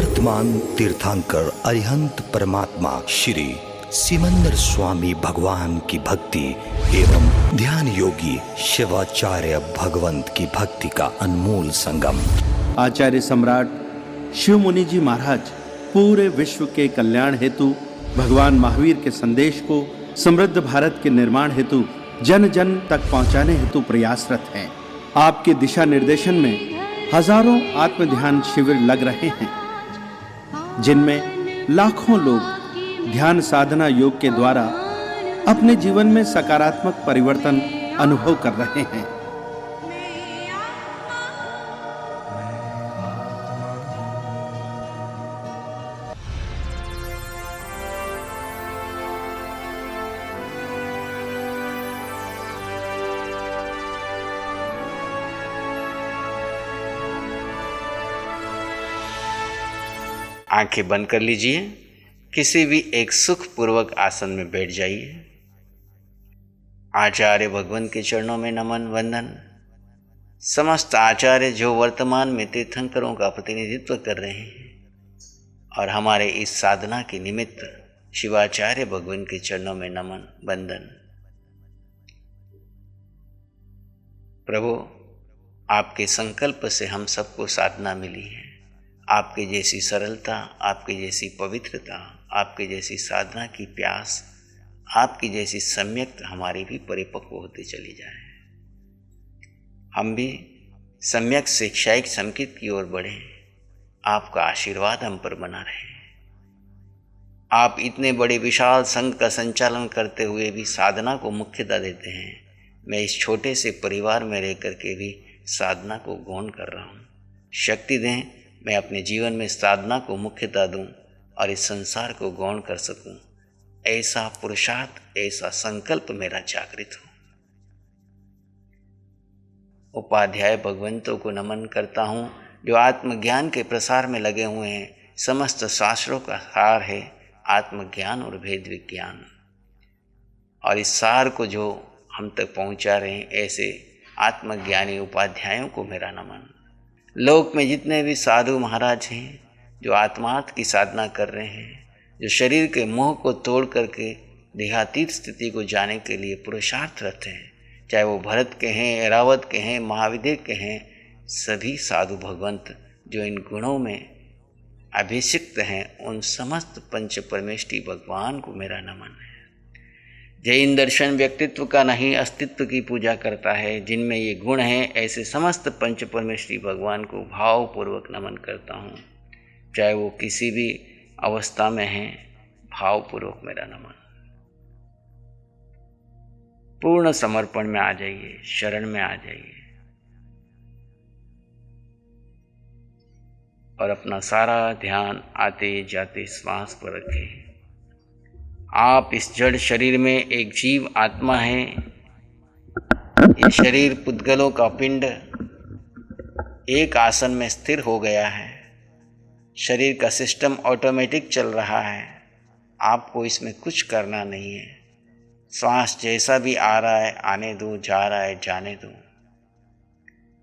वर्तमान तीर्थंकर अरिहंत परमात्मा श्री सिमंदर स्वामी भगवान की भक्ति एवं ध्यान योगी शिवाचार्य भगवंत की भक्ति का अनमोल संगम। आचार्य सम्राट शिव मुनि जी महाराज पूरे विश्व के कल्याण हेतु भगवान महावीर के संदेश को समृद्ध भारत के निर्माण हेतु जन जन तक पहुंचाने हेतु प्रयासरत हैं। आपके दिशा निर्देशन में हजारों आत्म ध्यान शिविर लग रहे हैं, जिनमें लाखों लोग ध्यान साधना योग के द्वारा अपने जीवन में सकारात्मक परिवर्तन अनुभव कर रहे हैं। आंखें बंद कर लीजिए। किसी भी एक सुखपूर्वक आसन में बैठ जाइए। आचार्य भगवान के चरणों में नमन वंदन। समस्त आचार्य जो वर्तमान में तीर्थंकरों का प्रतिनिधित्व कर रहे हैं और हमारे इस साधना के निमित्त शिवाचार्य भगवान के चरणों में नमन वंदन। प्रभु, आपके संकल्प से हम सबको साधना मिली है। आपके जैसी सरलता, आपके जैसी पवित्रता, आपके जैसी साधना की प्यास, आपकी जैसी सम्यकता हमारी भी परिपक्व होती चली जाए। हम भी सम्यक शिक्षायिक संकित की ओर बढ़े। आपका आशीर्वाद हम पर बना रहे। आप इतने बड़े विशाल संघ का संचालन करते हुए भी साधना को मुख्यता देते हैं। मैं इस छोटे से परिवार में रह करके भी साधना को गौण कर रहा हूँ। शक्ति दें, मैं अपने जीवन में साधना को मुख्यता दूं और इस संसार को गौण कर सकूं। ऐसा पुरुषार्थ, ऐसा संकल्प मेरा जागृत हो। उपाध्याय भगवंतों को नमन करता हूं, जो आत्मज्ञान के प्रसार में लगे हुए हैं। समस्त शास्त्रों का सार है आत्मज्ञान और भेद विज्ञान, और इस सार को जो हम तक पहुंचा रहे हैं, ऐसे आत्मज्ञानी उपाध्यायों को मेरा नमन। लोक में जितने भी साधु महाराज हैं जो आत्मार्थ की साधना कर रहे हैं, जो शरीर के मोह को तोड़ करके देहातीत स्थिति को जाने के लिए पुरुषार्थरत हैं, चाहे वो भरत के हैं, ऐरावत के हैं, महावीर के हैं, सभी साधु भगवंत जो इन गुणों में अभिषिक्त हैं, उन समस्त पंच परमेष्टि भगवान को मेरा नमन है। जैन दर्शन व्यक्तित्व का नहीं, अस्तित्व की पूजा करता है। जिनमें ये गुण हैं, ऐसे समस्त पंच परमेष्टि भगवान को भावपूर्वक नमन करता हूँ। चाहे वो किसी भी अवस्था में हैं, भावपूर्वक मेरा नमन। पूर्ण समर्पण में आ जाइए, शरण में आ जाइए और अपना सारा ध्यान आते जाते श्वास पर रखें। आप इस जड़ शरीर में एक जीव आत्मा है। ये शरीर पुद्गलों का पिंड एक आसन में स्थिर हो गया है। शरीर का सिस्टम ऑटोमेटिक चल रहा है। आपको इसमें कुछ करना नहीं है। श्वास जैसा भी आ रहा है आने दो, जा रहा है जाने दो।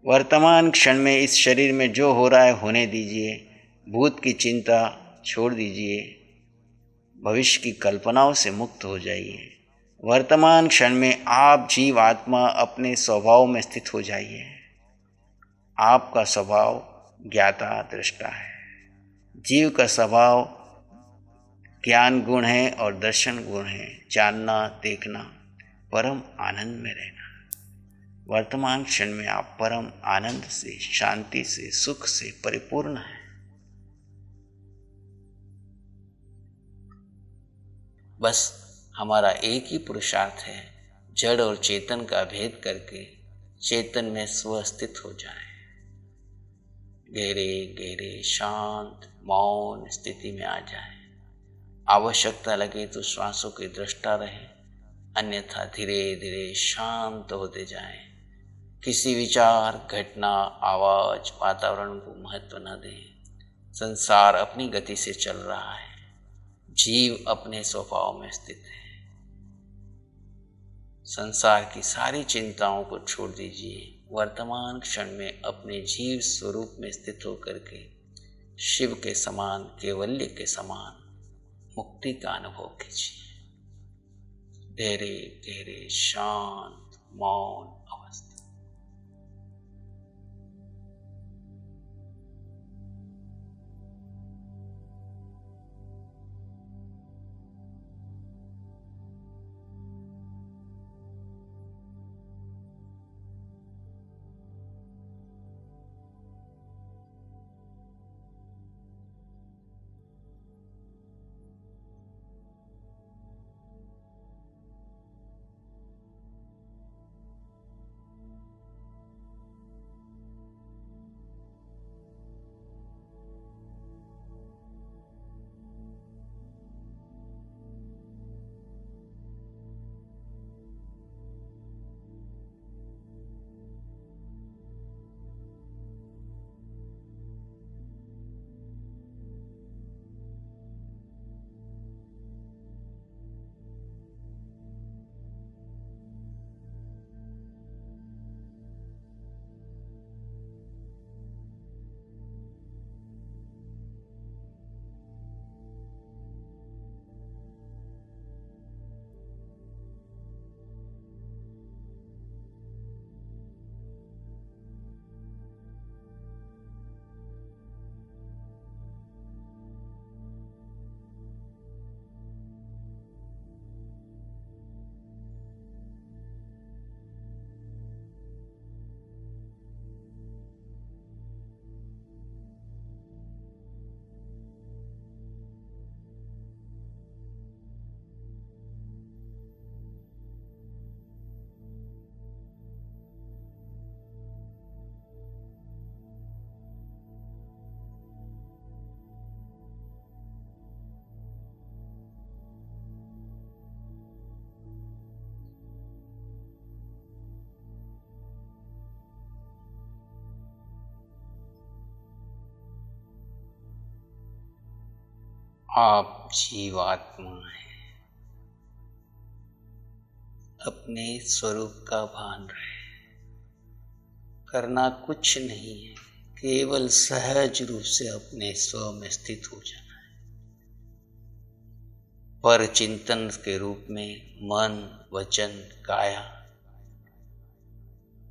वर्तमान क्षण में इस शरीर में जो हो रहा है होने दीजिए। भूत की चिंता छोड़ दीजिए। भविष्य की कल्पनाओं से मुक्त हो जाइए। वर्तमान क्षण में आप जीव आत्मा अपने स्वभाव में स्थित हो जाइए। आपका स्वभाव ज्ञाता दृष्टा है। जीव का स्वभाव ज्ञान गुण है और दर्शन गुण है। जानना, देखना, परम आनंद में रहना। वर्तमान क्षण में आप परम आनंद से, शांति से, सुख से परिपूर्ण हैं। बस हमारा एक ही पुरुषार्थ है, जड़ और चेतन का भेद करके चेतन में स्वस्थित हो जाए। गहरे गहरे शांत मौन स्थिति में आ जाए। आवश्यकता लगे तो श्वासों की दृष्टा रहे, अन्यथा धीरे धीरे शांत होते जाएं। किसी विचार, घटना, आवाज, वातावरण को महत्व न दें। संसार अपनी गति से चल रहा है। जीव अपने स्वभाव में स्थित है। संसार की सारी चिंताओं को छोड़ दीजिए। वर्तमान क्षण में अपने जीव स्वरूप में स्थित होकर के शिव के समान, कैवल्य के समान मुक्ति का अनुभव कीजिए। गहरे गहरे शांत मौन अवस्था। आप जीवात्मा हैं, अपने स्वरूप का भान रहे। करना कुछ नहीं है, केवल सहज रूप से अपने स्व में स्थित हो जाना है। पर चिंतन के रूप में मन, वचन, काया,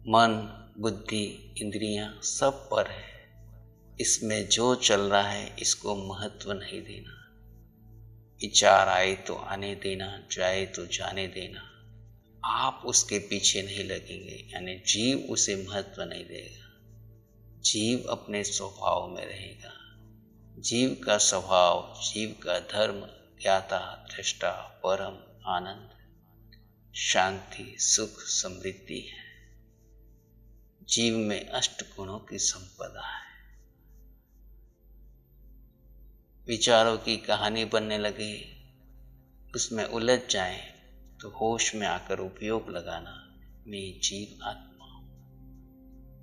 मन, बुद्धि, इंद्रियां सब पर है। इसमें जो चल रहा है इसको महत्व नहीं देना। विचार आए तो आने देना, जाए तो जाने देना। आप उसके पीछे नहीं लगेंगे, यानी जीव उसे महत्व नहीं देगा। जीव अपने स्वभाव में रहेगा। जीव का स्वभाव, जीव का धर्म ज्ञाता, दृष्टा, परम, आनंद, शांति, सुख, समृद्धि है। जीव में अष्ट गुणों की संपदा है। विचारों की कहानी बनने लगे, उसमें उलझ जाए तो होश में आकर उपयोग लगाना, मैं जीव आत्मा हूं।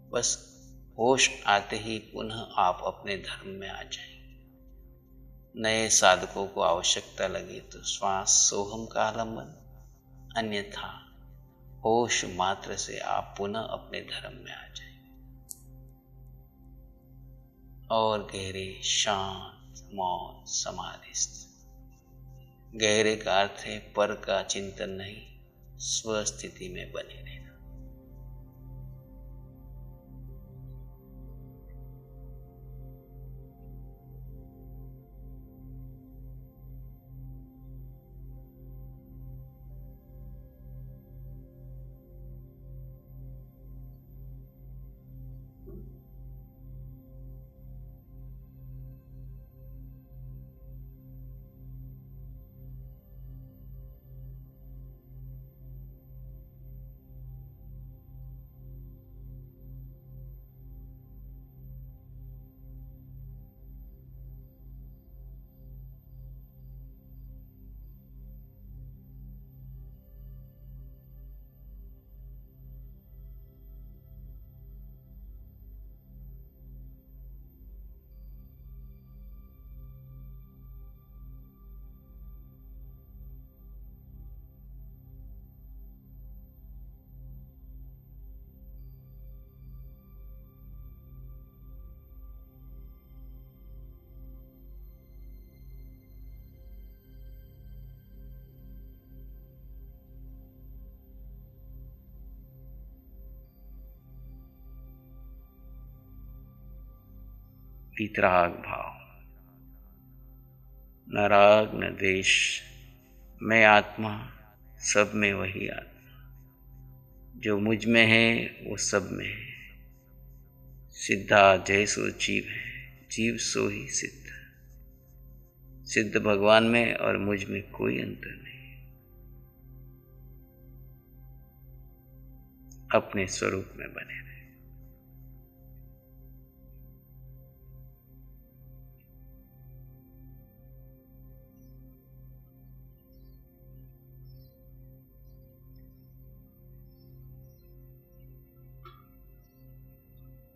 बस होश आते ही पुनः आप अपने धर्म में आ जाएंगे। नए साधकों को आवश्यकता लगे तो श्वास सोहम का आलंबन, अन्यथा होश मात्र से आप पुनः अपने धर्म में आ जाएंगे। और गहरे शांत मौन समाधिस्थ। गहरे का अर्थ है पर का चिंतन नहीं, स्वस्थिति में बने रहना। वीतराग भाव, न राग न द्वेष, मैं आत्मा, सब में वही आत्मा, जो मुझ में है वो सब में है। सिद्धा जैसो जीव है, जीव सो ही सिद्ध। सिद्ध भगवान में और मुझ में कोई अंतर नहीं। अपने स्वरूप में बने रहे।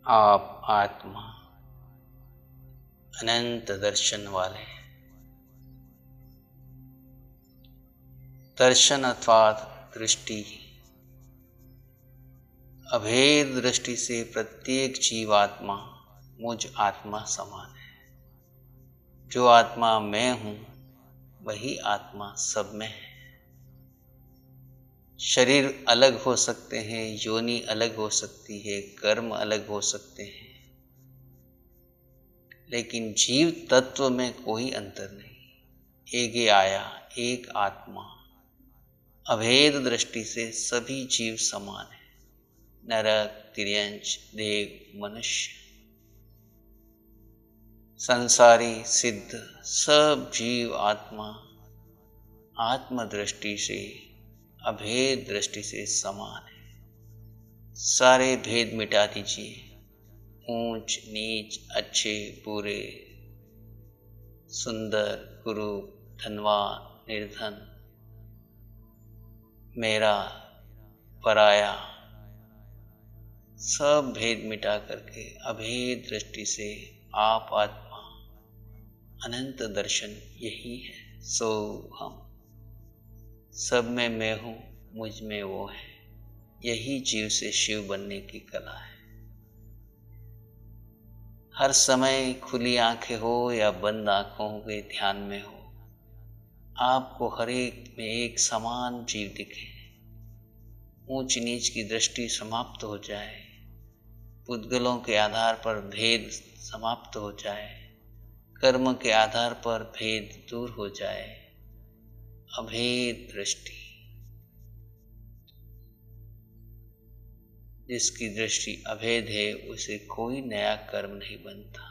आप आत्मा अनंत दर्शन वाले, दर्शन अर्थात दृष्टि, अभेद दृष्टि से प्रत्येक जीवात्मा मुझ आत्मा समान है। जो आत्मा मैं हूं वही आत्मा सब में है। शरीर अलग हो सकते हैं, योनि अलग हो सकती है, कर्म अलग हो सकते हैं, लेकिन जीव तत्व में कोई अंतर नहीं। एक ही आया, एक आत्मा, अभेद दृष्टि से सभी जीव समान है। नरक, तिर्यंच, देव, मनुष्य, संसारी, सिद्ध, सब जीव आत्मा आत्मदृष्टि से, अभेद दृष्टि से समान है। सारे भेद मिटा दीजिए। ऊंच नीच, अच्छे बुरे, सुंदर कुरूप, धनवान निर्धन, मेरा पराया, सब भेद मिटा करके अभेद दृष्टि से आप आत्मा, अनंत दर्शन यही है। सो हम, सब में मैं हूं, मुझ में वो है। यही जीव से शिव बनने की कला है। हर समय खुली आंखें हो या बंद आंखों के ध्यान में हो, आपको हर एक में एक समान जीव दिखे। ऊंच नीच की दृष्टि समाप्त हो जाए, पुद्गलों के आधार पर भेद समाप्त हो जाए, कर्म के आधार पर भेद दूर हो जाए। अभेद दृष्टि, जिसकी दृष्टि अभेद है उसे कोई नया कर्म नहीं बनता।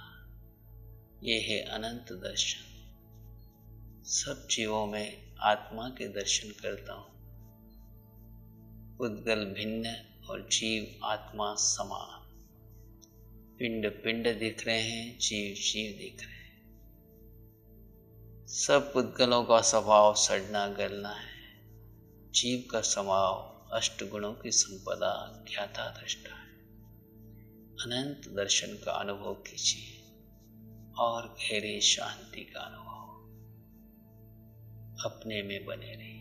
ये है अनंत दर्शन। सब जीवों में आत्मा के दर्शन करता हूँ। पुद्गल भिन्न और जीव आत्मा समान। पिंड पिंड दिख रहे हैं, जीव जीव दिख रहे हैं। सब पुद्गलों का स्वभाव सड़ना गलना है। जीव का स्वभाव अष्ट गुणों की संपदा, ज्ञाता दृष्टा है। अनंत दर्शन का अनुभव कीजिए और गहरी शांति का अनुभव। अपने में बने रहिए।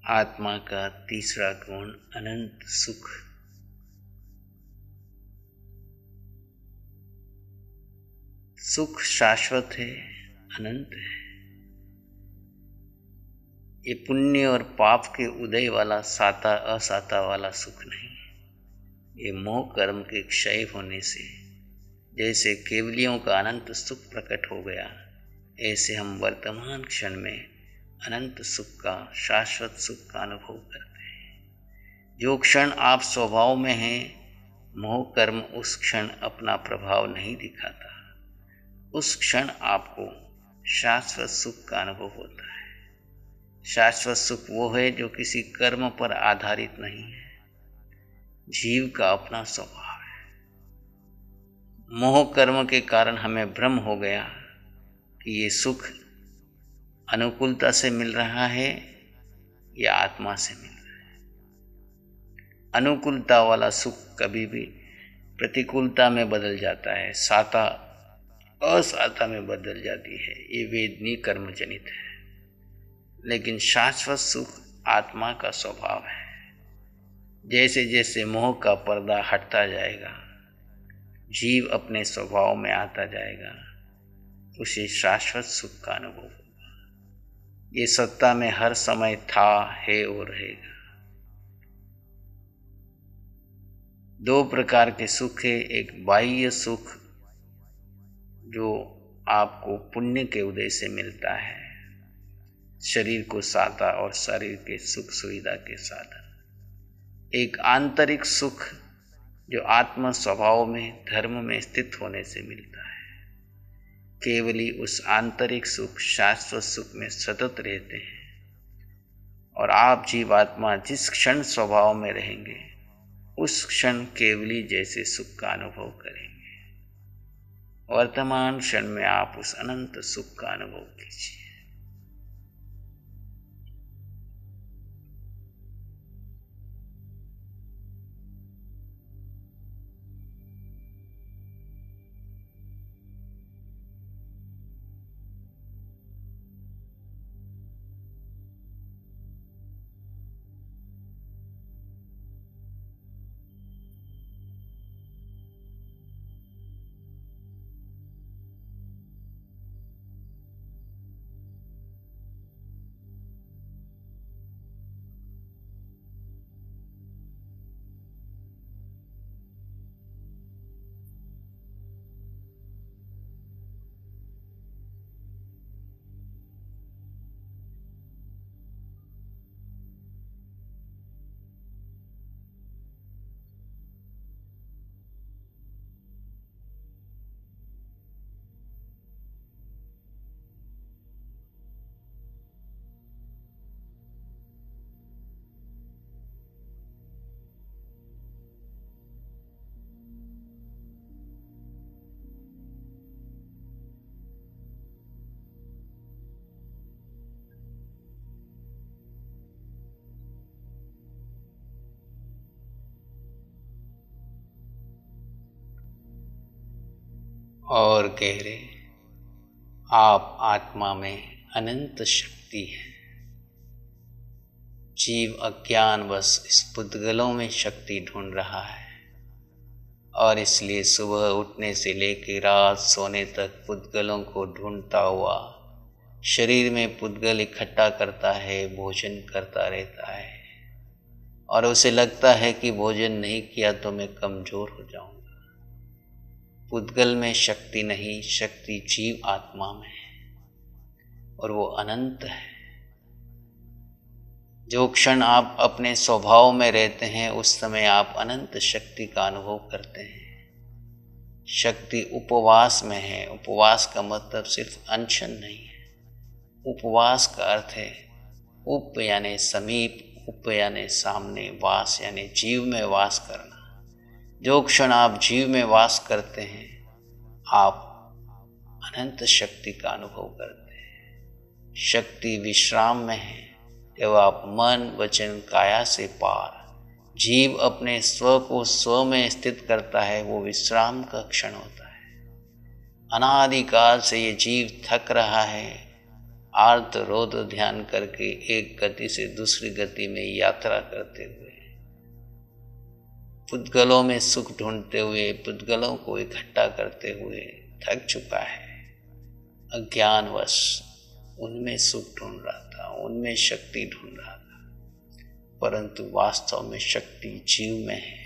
आत्मा का तीसरा गुण अनंत सुख। सुख शाश्वत है, अनंत है। ये पुण्य और पाप के उदय वाला साता असाता वाला सुख नहीं है। ये मोह कर्म के क्षय होने से जैसे केवलियों का अनंत सुख प्रकट हो गया, ऐसे हम वर्तमान क्षण में अनंत सुख का, शाश्वत सुख का अनुभव करते हैं। जो क्षण आप स्वभाव में हैं, मोह कर्म उस क्षण अपना प्रभाव नहीं दिखाता। उस क्षण आपको शाश्वत सुख का अनुभव होता है। शाश्वत सुख वो है जो किसी कर्म पर आधारित नहीं है, जीव का अपना स्वभाव है। मोह कर्म के कारण हमें भ्रम हो गया कि ये सुख अनुकूलता से मिल रहा है या आत्मा से मिल रहा है। अनुकूलता वाला सुख कभी भी प्रतिकूलता में बदल जाता है, साता असाता में बदल जाती है। ये वेदनी कर्म जनित है। लेकिन शाश्वत सुख आत्मा का स्वभाव है। जैसे जैसे मोह का पर्दा हटता जाएगा, जीव अपने स्वभाव में आता जाएगा, उसे शाश्वत सुख का अनुभव होगा। ये सत्ता में हर समय था, है और रहेगा। दो प्रकार के सुख है। एक बाह्य सुख जो आपको पुण्य के उदय से मिलता है, शरीर को साता और शरीर के सुख सुविधा के साधन। एक आंतरिक सुख जो आत्म स्वभाव में, धर्म में स्थित होने से मिलता है। केवली उस आंतरिक सुख, शाश्वत सुख में सतत रहते हैं और आप जीवात्मा जिस क्षण स्वभाव में रहेंगे, उस क्षण केवली जैसे सुख का अनुभव करेंगे। वर्तमान क्षण में आप उस अनंत सुख का अनुभव कीजिए। और गहरे, आप आत्मा में अनंत शक्ति है। जीव अज्ञानवश इस पुद्गलों में शक्ति ढूंढ रहा है और इसलिए सुबह उठने से लेकर रात सोने तक पुद्गलों को ढूंढता हुआ शरीर में पुद्गल इकट्ठा करता है, भोजन करता रहता है और उसे लगता है कि भोजन नहीं किया तो मैं कमजोर हो जाऊंगा। पुद्गल में शक्ति नहीं, शक्ति जीव आत्मा में है और वो अनंत है। जो क्षण आप अपने स्वभाव में रहते हैं, उस समय आप अनंत शक्ति का अनुभव करते हैं। शक्ति उपवास में है। उपवास का मतलब सिर्फ अनशन नहीं है। उपवास का अर्थ है उप यानी समीप, उप यानी सामने, वास यानी जीव में वास करना। जो क्षण आप जीव में वास करते हैं, आप अनंत शक्ति का अनुभव करते हैं। शक्ति विश्राम में है। जब आप मन, वचन, काया से पार जीव अपने स्व को स्व में स्थित करता है, वो विश्राम का क्षण होता है। अनादिकाल से ये जीव थक रहा है, आर्त रोध ध्यान करके एक गति से दूसरी गति में यात्रा करते हुए, पुद्गलों में सुख ढूंढते हुए, पुद्गलों को इकट्ठा करते हुए थक चुका है। अज्ञानवश उनमें सुख ढूंढ रहा था, उनमें शक्ति ढूंढ रहा था, परंतु वास्तव में शक्ति जीव में है।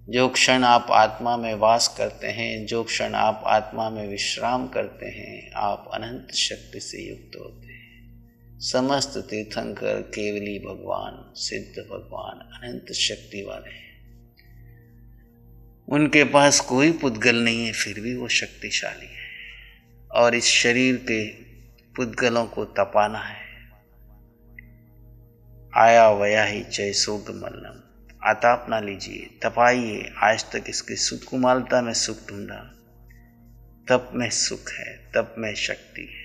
जो क्षण आप आत्मा में वास करते हैं, जो क्षण आप आत्मा में विश्राम करते हैं, आप अनंत शक्ति से युक्त होते हैं। समस्त तीर्थंकर केवली भगवान, सिद्ध भगवान अनंत शक्ति वाले हैं। उनके पास कोई पुद्गल नहीं है, फिर भी वो शक्तिशाली है। और इस शरीर के पुद्गलों को तपाना है। आया वया ही जय सोग मल्लम, आताप ना लीजिए, तपाइए। आज तक इसकी सुकुमालता में सुख ढूंढा, तप में सुख है, तप में शक्ति है।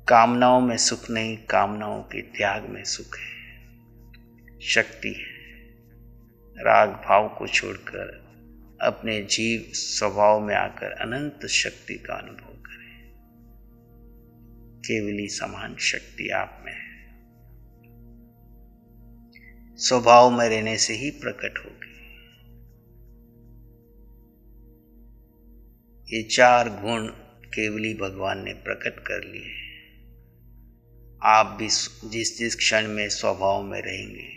कामनाओं में सुख नहीं, कामनाओं के त्याग में सुख है, शक्ति है। राग भाव को छोड़कर अपने जीव स्वभाव में आकर अनंत शक्ति का अनुभव करें। केवली समान शक्ति आप में है, स्वभाव में रहने से ही प्रकट होगी। ये 4 गुण केवली भगवान ने प्रकट कर लिए। आप भी जिस जिस क्षण में स्वभाव में रहेंगे,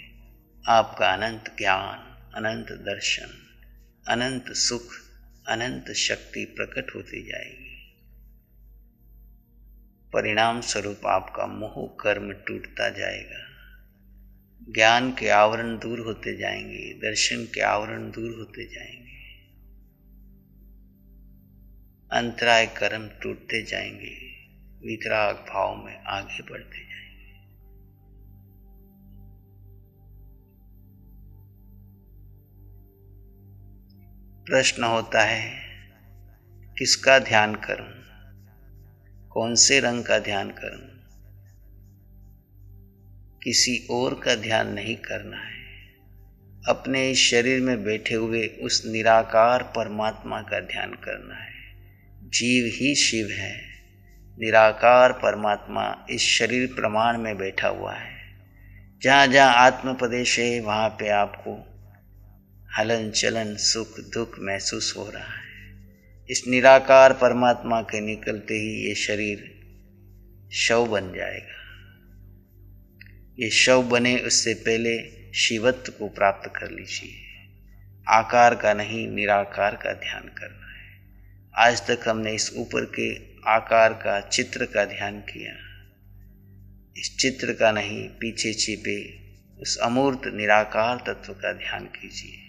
आपका अनंत ज्ञान, अनंत दर्शन, अनंत सुख, अनंत शक्ति प्रकट होती जाएगी। परिणाम स्वरूप आपका मोह कर्म टूटता जाएगा, ज्ञान के आवरण दूर होते जाएंगे, दर्शन के आवरण दूर होते जाएंगे, अंतराय कर्म टूटते जाएंगे, वितराग भाव में आगे बढ़ते जाएंगे। प्रश्न होता है, किसका ध्यान करूं, कौन से रंग का ध्यान करूं? किसी और का ध्यान नहीं करना है, अपने इस शरीर में बैठे हुए उस निराकार परमात्मा का ध्यान करना है। जीव ही शिव है, निराकार परमात्मा इस शरीर प्रमाण में बैठा हुआ है। जहाँ जहाँ आत्मपदेश है, वहाँ पे आपको हलन चलन सुख दुख महसूस हो रहा है। इस निराकार परमात्मा के निकलते ही ये शरीर शव बन जाएगा। ये शव बने उससे पहले शिवत्व को प्राप्त कर लीजिए। आकार का नहीं, निराकार का ध्यान करना है। आज तक हमने इस ऊपर के आकार का, चित्र का ध्यान किया। इस चित्र का नहीं, पीछे छिपे उस अमूर्त निराकार तत्व का ध्यान कीजिए।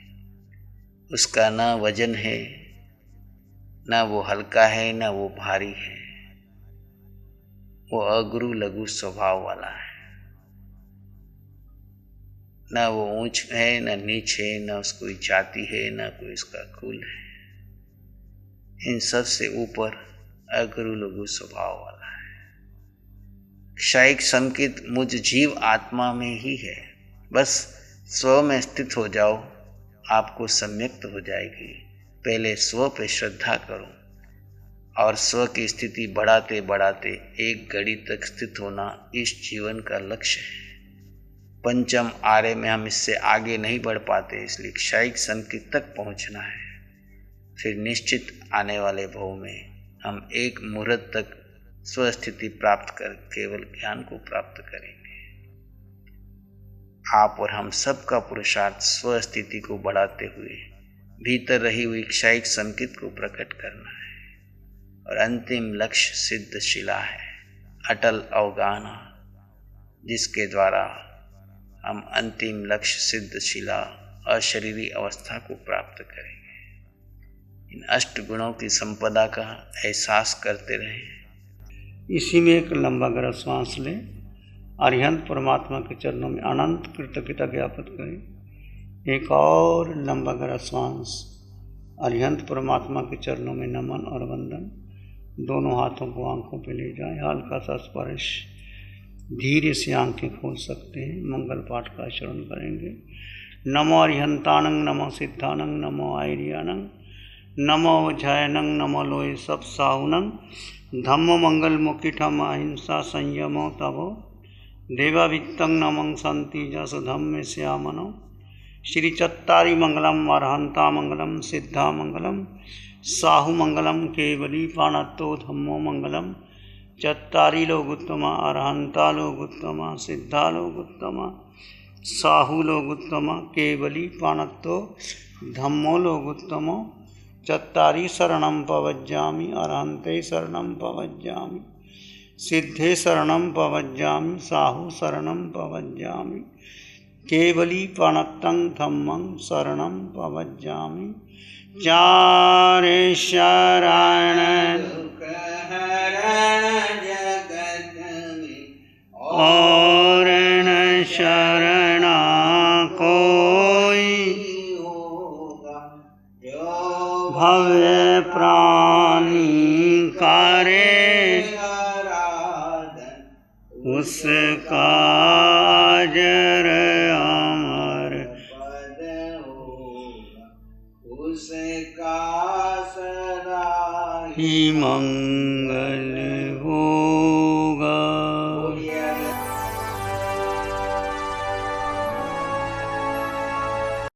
उसका ना वजन है, ना वो हल्का है, ना वो भारी है। वो अगुरु लघु स्वभाव वाला है, ना वो ऊंच है, ना नीच है, ना उसकोई जाति है, ना कोई उसका कुल है। इन सब से ऊपर अगुरु लघु स्वभाव वाला है। क्षयिक संकेत मुझ जीव आत्मा में ही है। बस स्व में स्थित हो जाओ, आपको सम्यक्त हो जाएगी। पहले स्व पे श्रद्धा करो और स्व की स्थिति बढ़ाते बढ़ाते एक घड़ी तक स्थित होना इस जीवन का लक्ष्य है। पंचम आर्य में हम इससे आगे नहीं बढ़ पाते, इसलिए क्षयिक संकेत तक पहुंचना है। फिर निश्चित आने वाले भव में हम एक मुहूर्त तक स्वस्थिति प्राप्त कर केवल ज्ञान को प्राप्त करेंगे। आप और हम सब का पुरुषार्थ स्वस्थिति को बढ़ाते हुए भीतर रही हुई क्षयिक संकेत को प्रकट करना है। और अंतिम लक्ष्य सिद्ध शिला है, अटल अवगाहना, जिसके द्वारा हम अंतिम लक्ष्य सिद्ध शिला अशरीरी अवस्था को प्राप्त करेंगे। इन 8 गुणों की संपदा का एहसास करते रहें। इसी में एक लंबा गहरा श्वास लें। अरिहंत परमात्मा के चरणों में अनंत कृतज्ञता ज्ञापित करें। एक और लंबा गहरा श्वास। अरिहंत परमात्मा के चरणों में नमन और वंदन। दोनों हाथों को आंखों पे ले जाएं, हल्का सा स्पर्श। धीरे से आंखें खोल सकते हैं। मंगल पाठ का आचरण करेंगे। नमो अरिहंतानंग, नमो सिद्धानंग, नमो आयर्यानंग, नमो जयनं नमो लोय सब साहुनं धम्म मंगल मुकिठम अहिंसा संयमो तवो देवावित्तं नमं संति जस धम्म श्यामनो श्री चत्तारी मंगलम अरहंता मंगलम सिद्धा मंगलम साहु मंगलम केवली पाणत्तो धम्मो मंगलम चत्तारी लोग उत्तमा अरहंता लोग उत्तमा सिद्धा लोग उत्तमा साहु लोग उत्तमा केवली पाणत्तो धम्मो लोग उत्तमो चत्तारी शरणं पवज्जामि अरहंते शरणं पवज्जामि सिद्धे शरणं पवज्जामि साहु शरणं पवज्जामि केवली पाणत्तं धम्मं शरणं पवज्जामि चारे शरण और न शरणा कोई भव्य प्राणी करे उसका जर अमर उसका सदा ही मंगल हो।